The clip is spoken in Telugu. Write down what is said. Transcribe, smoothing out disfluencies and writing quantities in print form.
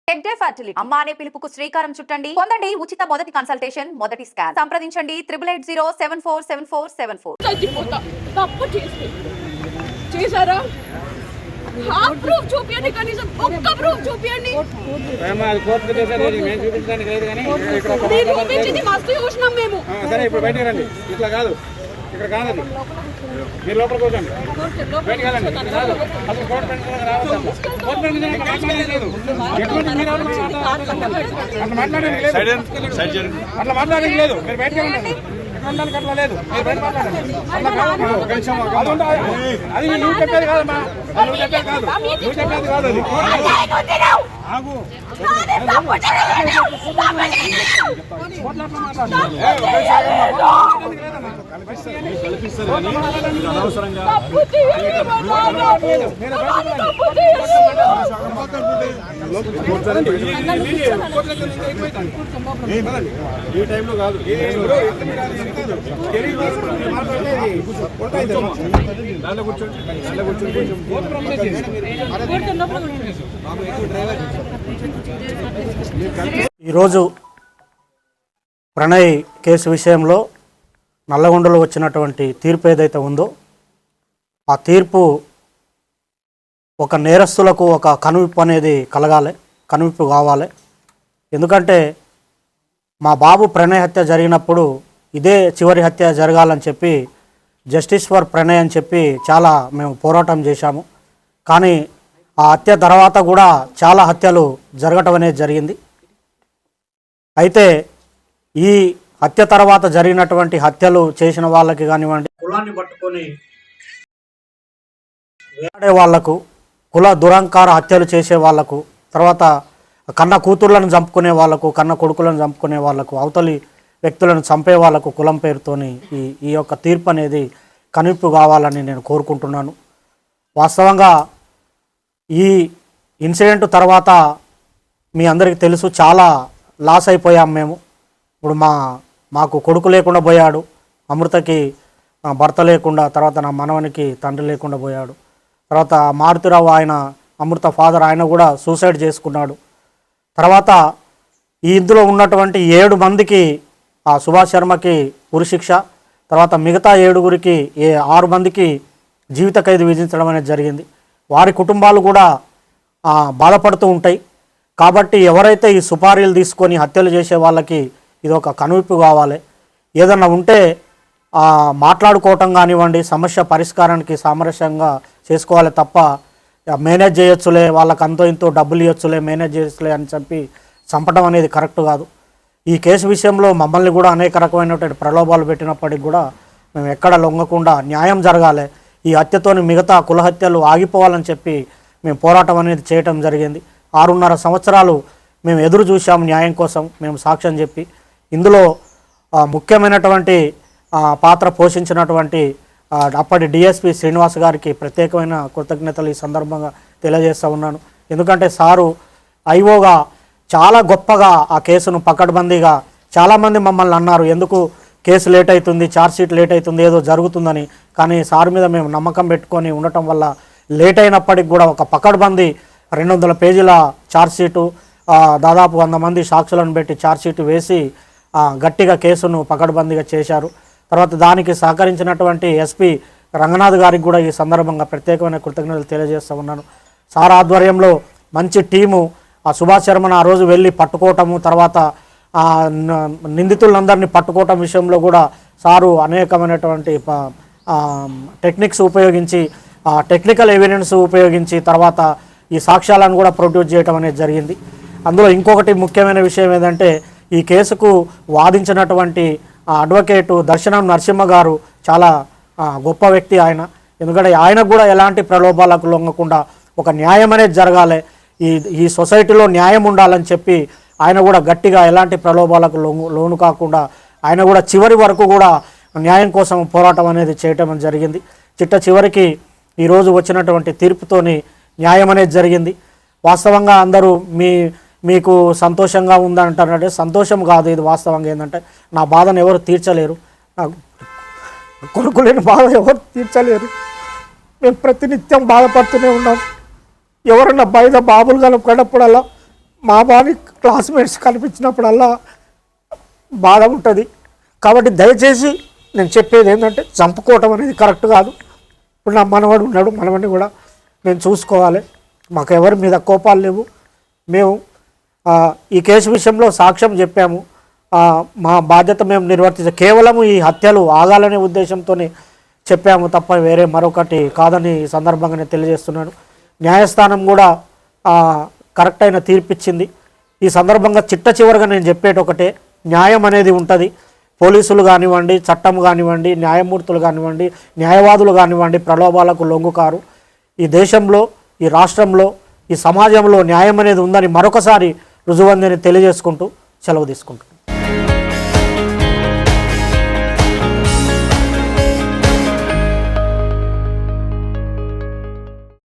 టెక్ డే ఫర్టిలిటీ అమ్మ అనే పిలుపుకు శ్రీకారం చుట్టండి. పొందండి ఉచిత మొదటి కన్సల్టేషన్, మొదటి స్కాన్. సంప్రదించండి 8880747474. తప్పు చేశారా? ప్రూఫ్ చూపియండి, కనీసం ఒక్క ప్రూఫ్ చూపియండి. మస్తు చూసినాం మేము. ఇప్పుడు బయటకు రండి, ఇట్లా కాదు, ఇక్కడ కాదండి, మీరు లోపలికి వచ్చండి, బయటకు వెళ్ళండి. అసలు కోర్టు రావద్దు, అట్లా మాట్లాడడానికి లేదు, అట్లా మాట్లాడడానికి లేదు, మీరు బయటకు వెళ్ళండి. అట్లా లేదు, మీరు బయట మాట్లాడండి. అది నువ్వు చెప్పేది కాదమ్మా, నువ్వు చెప్పేది కాదు, నువ్వు చెప్పేది కాదు. అది ఆగు, ఈ టైంలో కాదు, దాంట్లో కూర్చోండి, దాంట్లో కూర్చొని ఈరోజు ప్రణయ్ కేసు విషయంలో నల్లగొండలో వచ్చినటువంటి తీర్పు ఏదైతే ఉందో ఆ తీర్పు ఒక నేరస్తులకు ఒక కనువిప్పు అనేది కలగాలి, కనువిప్పు కావాలి. ఎందుకంటే మా బాబు ప్రణయ్ హత్య జరిగినప్పుడు ఇదే చివరి హత్య జరగాలని చెప్పి జస్టిస్ ఫర్ ప్రణయ్ అని చెప్పి చాలా మేము పోరాటం చేశాము. కానీ ఆ హత్య తర్వాత కూడా చాలా హత్యలు జరగటం అనేది జరిగింది. అయితే ఈ హత్య తర్వాత జరిగినటువంటి హత్యలు చేసిన వాళ్ళకి కానివ్వండి, కులాన్ని పట్టుకొని వేలాడే వాళ్లకు, కుల దురంకార హత్యలు చేసే వాళ్లకు, తర్వాత కన్న కూతుర్లను చంపుకునే వాళ్లకు, కన్న కొడుకులను చంపుకునే వాళ్లకు, అవతలి వ్యక్తులను చంపే వాళ్లకు కులం పేరుతోని ఈ యొక్క తీర్పు అనేది కనువిప్పు కావాలని నేను కోరుకుంటున్నాను. వాస్తవంగా ఈ ఇన్సిడెంట్ తర్వాత మీ అందరికీ తెలుసు, చాలా లాస్ అయిపోయాం మేము. ఇప్పుడు మాకు కొడుకు లేకుండా పోయాడు, అమృతకి భర్త లేకుండా, తర్వాత నా మనవనికి తండ్రి లేకుండా పోయాడు. తర్వాత మారుతిరావు ఆయన అమృత ఫాదర్ ఆయన కూడా సూసైడ్ చేసుకున్నాడు. తర్వాత ఈ ఇందులో ఉన్నటువంటి 7 మందికి ఆ సుభాష్ శర్మకి ఉరిశిక్ష, తర్వాత మిగతా 7గురికి 6 మందికి జీవిత ఖైదు విధించడం అనేది జరిగింది. వారి కుటుంబాలు కూడా బాధపడుతూ ఉంటాయి. కాబట్టి ఎవరైతే ఈ సుపారీలు తీసుకొని హత్యలు చేసే వాళ్ళకి ఇది ఒక కనువిప్పు కావాలి. ఏదన్నా ఉంటే మాట్లాడుకోవటం కానివ్వండి, సమస్య పరిష్కారానికి సామరస్యంగా చేసుకోవాలి తప్ప మేనేజ్ చేయొచ్చులే, వాళ్ళకి అంతో ఇంతో డబ్బులు ఇవ్వచ్చులే, మేనేజ్ చేయొచ్చులే అని చెప్పి చంపడం అనేది కరెక్ట్ కాదు. ఈ కేసు విషయంలో మమ్మల్ని కూడా అనేక రకమైనటువంటి ప్రలోభాలు పెట్టినప్పటికి కూడా మేము ఎక్కడ లొంగకుండా న్యాయం జరగాలి, ఈ హత్యతోని మిగతా కుల హత్యలు ఆగిపోవాలని చెప్పి మేము పోరాటం అనేది చేయటం జరిగింది. 6.5 సంవత్సరాలు మేము ఎదురు చూసాము న్యాయం కోసం, మేము సాక్ష్యం చెప్పి. ఇందులో ముఖ్యమైనటువంటి పాత్ర పోషించినటువంటి అప్పటి డిఎస్పి శ్రీనివాస్ గారికి ప్రత్యేకమైన కృతజ్ఞతలు ఈ సందర్భంగా తెలియజేస్తూ ఉన్నాను. ఎందుకంటే సారు ఐఓగా చాలా గొప్పగా ఆ కేసును పకడ్బందీగా, చాలామంది మమ్మల్ని అన్నారు ఎందుకు కేసు లేట్ అవుతుంది, ఛార్జ్షీట్ లేట్ అవుతుంది, ఏదో జరుగుతుందని. కానీ సార్ మీద మేము నమ్మకం పెట్టుకొని ఉండటం వల్ల లేట్ అయినప్పటికి కూడా ఒక పకడ్బందీ 200 పేజీల ఛార్జ్షీటు, దాదాపు 100 మంది సాక్షులను పెట్టి ఛార్జ్షీట్ వేసి గట్టిగా కేసును పకడ్బందీగా చేశారు. తర్వాత దానికి సహకరించినటువంటి ఎస్పీ రంగనాథ్ గారికి కూడా ఈ సందర్భంగా ప్రత్యేకమైన కృతజ్ఞతలు తెలియజేస్తూ ఉన్నాను. సార్ ఆధ్వర్యంలో మంచి టీము ఆ సుభాష్ శర్మను ఆ రోజు వెళ్ళి పట్టుకోవటము, తర్వాత నిందితులందరినీ పట్టుకోవటం విషయంలో కూడా సారు అనేకమైనటువంటి టెక్నిక్స్ ఉపయోగించి, టెక్నికల్ ఎవిడెన్స్ ఉపయోగించి తర్వాత ఈ సాక్ష్యాలను కూడా ప్రొడ్యూస్ చేయడం అనేది జరిగింది. అందులో ఇంకొకటి ముఖ్యమైన విషయం ఏంటంటే ఈ కేసుకు వాదించినటువంటి అడ్వకేటు దర్శనం నరసింహ గారు చాలా గొప్ప వ్యక్తి ఆయన. ఎందుకంటే ఆయనకు కూడా ఎలాంటి ప్రలోభాలకు లొంగకుండా ఒక న్యాయం అనేది జరగాలి, ఈ సొసైటీలో న్యాయం ఉండాలని చెప్పి ఆయన కూడా గట్టిగా ఎలాంటి ప్రలోభాలకు లోను కాకుండా ఆయన కూడా చివరి వరకు కూడా న్యాయం కోసం పోరాటం అనేది చేయటం జరిగింది. చివరికి ఈరోజు వచ్చినటువంటి తీర్పుతోని న్యాయం అనేది జరిగింది. వాస్తవంగా అందరూ మీకు సంతోషంగా ఉందంటారంటే సంతోషం కాదు, ఇది వాస్తవంగా ఏంటంటే నా బాధను ఎవరు తీర్చలేరు, నాకు కొడుకు లేని బాధ ఎవరు తీర్చలేరు. మేము ప్రతినిత్యం బాధపడుతూనే ఉన్నాం. ఎవరన్నా బయట బాబులు కనపడప్పుడల్లా మా బాని క్లాస్మేట్స్ కనిపించినప్పుడల్లా బాధ ఉంటుంది. కాబట్టి దయచేసి నేను చెప్పేది ఏంటంటే చంపుకోవటం అనేది కరెక్ట్ కాదు. ఇప్పుడు నా మనవాడు ఉన్నాడు, మనవడిని కూడా మేము చూసుకోవాలి. మాకు ఎవరి మీద కోపాలు లేవు. మేము ఈ కేసు విషయంలో సాక్ష్యం చెప్పాము. మా బాధ్యత మేము నిర్వర్తించాం. కేవలం ఈ హత్యలు ఆగాలనే ఉద్దేశంతోనే చెప్పాము తప్ప వేరే మరొకటి కాదని ఈ సందర్భంగా నేను తెలియజేస్తున్నాను. న్యాయస్థానం కూడా కరెక్ట్ అయిన తీర్పిచ్చింది. ఈ సందర్భంగా చిట్ట చివరిగా నేను చెప్పేటి ఒకటే, న్యాయం అనేది ఉంటుంది. పోలీసులు కానివ్వండి, చట్టం కానివ్వండి, న్యాయమూర్తులు కానివ్వండి, న్యాయవాదులు కానివ్వండి ప్రలోభాలకు లొంగుకారు. ఈ దేశంలో, ఈ రాష్ట్రంలో, ఈ సమాజంలో న్యాయం అనేది ఉందని మరొకసారి రుజువందని తెలియజేసుకుంటూ సెలవు తీసుకుంటాను.